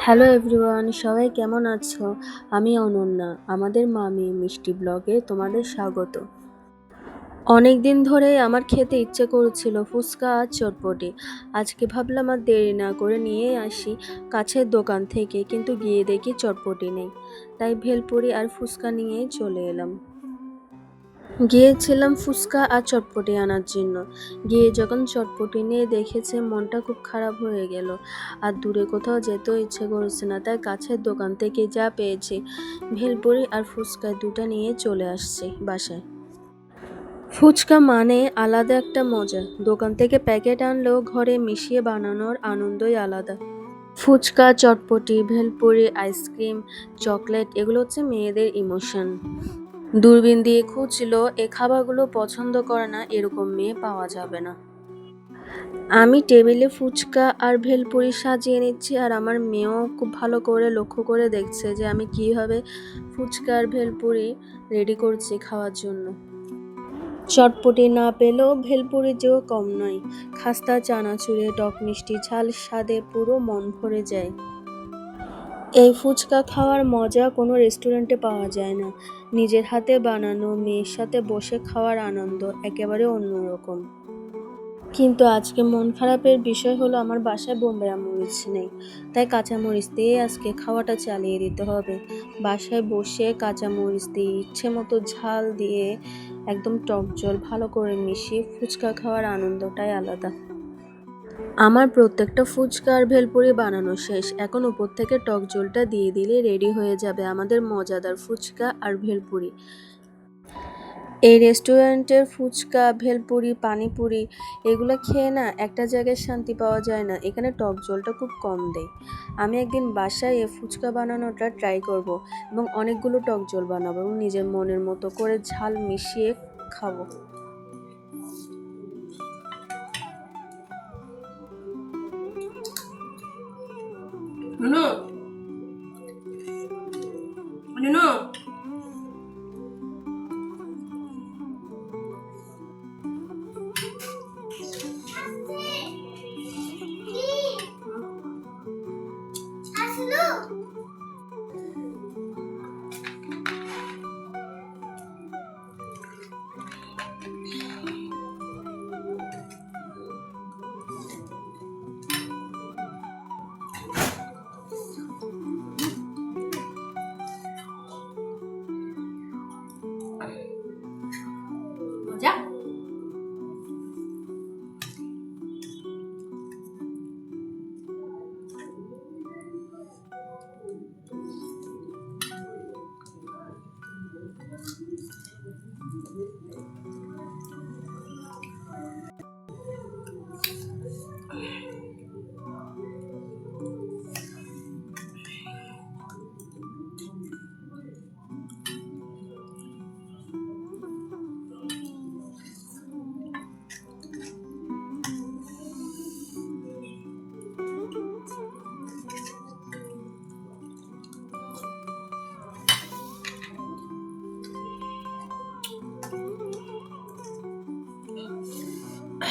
Hello everyone, সবাই কেমন আছো? আমি অনন্যা। আমাদের মামি মিষ্টি ব্লগে তোমাদের স্বাগত। অনেক দিন ধরেই আমার খেতে ইচ্ছে করছিল ফুচকা আর চটপটি। আজকে ভাবলাম আর দেরি না করে নিয়ে আসি কাছের দোকান থেকে, কিন্তু গিয়ে দেখি চটপটি নেই। তাই ভেলপুরি আর ফুচকা নিয়েই চলে এলাম। গিয়েছিলাম ফুচকা আর চটপটি আনার জন্য। গিয়ে যখন চটপটি নিয়ে দেখেছে, মনটা খুব খারাপ হয়ে গেল। আর দূরে কোথাও যেতেও ইচ্ছে করছে না, তাই কাছের দোকান থেকে যা পেয়েছি ভেলপুরি আর ফুচকা দুটো নিয়ে চলে আসছি বাসায়। ফুচকা মানে আলাদা একটা মজা। দোকান থেকে প্যাকেট আনলেও ঘরে মিশিয়ে বানানোর আনন্দই আলাদা। ফুচকা, চটপটি, ভেলপুরি, আইসক্রিম, চকলেট এগুলো হচ্ছে মেয়েদের ইমোশন। দূরবীন দিয়ে খুঁজলো, এ খাবারগুলো পছন্দ করে না এরকম মেয়ে পাওয়া যাবে না। আমি টেবিলে ফুচকা আর ভেলপুরি সাজিয়ে নিচ্ছি, আর আমার মেয়েও খুব ভালো করে লক্ষ্য করে দেখছে যে আমি কিভাবে ফুচকা আর ভেলপুরি রেডি করছি খাওয়ার জন্য। চটপটি না পেলেও ভেলপুরি যেও কম নয়। খাস্তা, চানাচুরে, টক মিষ্টি ঝাল স্বাদে পুরো মন ভরে যায়। এই ফুচকা খাওয়ার মজা কোনো রেস্টুরেন্টে পাওয়া যায় না। নিজের হাতে বানানো, মেয়ের সাথে বসে খাওয়ার আনন্দ একেবারে অন্যরকম। কিন্তু আজকে মন খারাপের বিষয় হলো, আমার বাসায় বোম্বেয়া মরিচ নেই। তাই কাঁচামরিচ দিয়ে আজকে খাওয়াটা চালিয়ে দিতে হবে। বাসায় বসে কাঁচামরিচ দিয়ে ইচ্ছে মতো ঝাল দিয়ে একদম টক জল ভালো করে মিশিয়ে ফুচকা খাওয়ার আনন্দটাই আলাদা। আমার প্রত্যেকটা ফুচকা আর ভেলপুরি বানানো শেষ। এখন উপর থেকে টক ঝোলটা দিয়ে দিলে রেডি হয়ে যাবে আমাদের মজাদার ফুচকা আর ভেলপুরি। এই রেস্টুরেন্টের ফুচকা, ভেলপুরি, পানিপুরি এগুলো খেয়ে না একটা জায়গায় শান্তি পাওয়া যায় না। এখানে টক ঝোলটা খুব কম দেয়। আমি একদিন বাসায় এই ফুচকা বানানোটা ট্রাই করব এবং অনেকগুলো টক ঝোল বানাবো এবং নিজের মনের মতো করে ঝাল মিশিয়ে খাবো। নুনু, নুনু, মজা।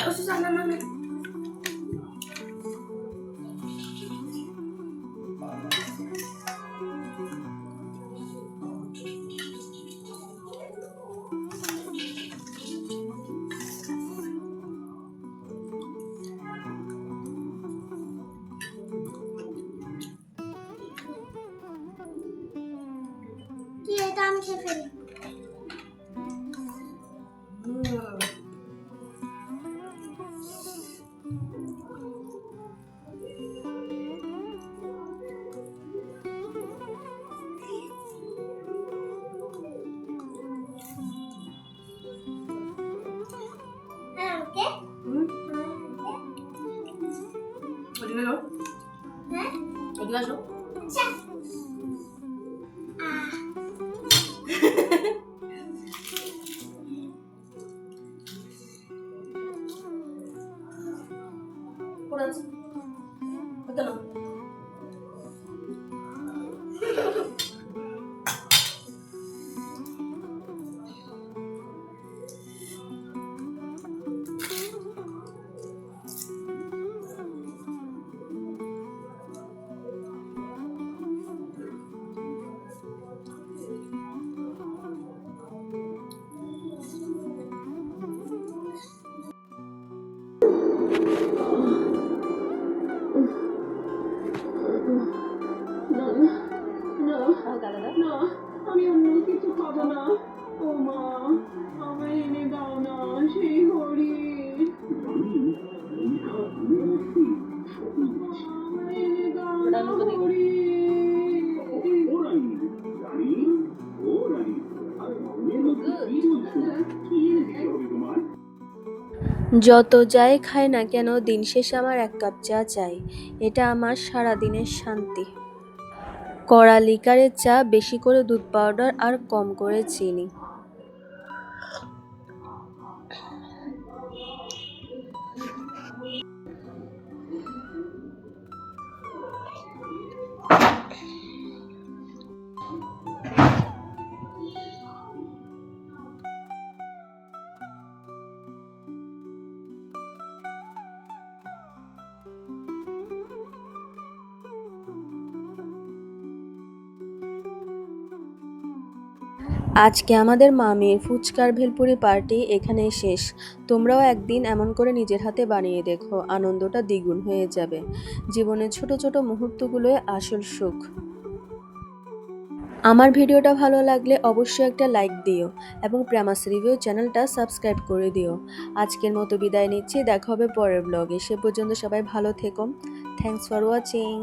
Susana, mami. Dia tam খেয়ে ওকে ওদিকে যাও। হ্যাঁ ওদিকে আসো। না না না না, আমি অন্য কিছু খাবো না। ও মা, আমায় এনে দাও না সেই হরিণ। আমায় এনে দাও না হরিণ। যত যাই খাই না কেন দিন শেষে আমার এক কাপ চা চাই। এটা আমার সারাদিনের শান্তি। কড়া লিকারের চা, বেশি করে দুধ পাউডার আর কম করে চিনি। আজকে আমাদের মামির ফুচকার ভেলপুরি পার্টি এখানেই শেষ। তোমরাও একদিন এমন করে নিজের হাতে বানিয়ে দেখো, আনন্দটা দ্বিগুণ হয়ে যাবে। জীবনের ছোট ছোট মুহূর্তগুলোই আসল সুখ। আমার ভিডিওটা ভালো লাগলে অবশ্যই একটা লাইক দিও এবং প্রেমাস রিভিউ চ্যানেলটা সাবস্ক্রাইব করে দিও। আজকের মতো বিদায় নিচ্ছি, দেখা হবে পরের ব্লগে। সে পর্যন্ত সবাই ভালো থেকো। Thanks for watching.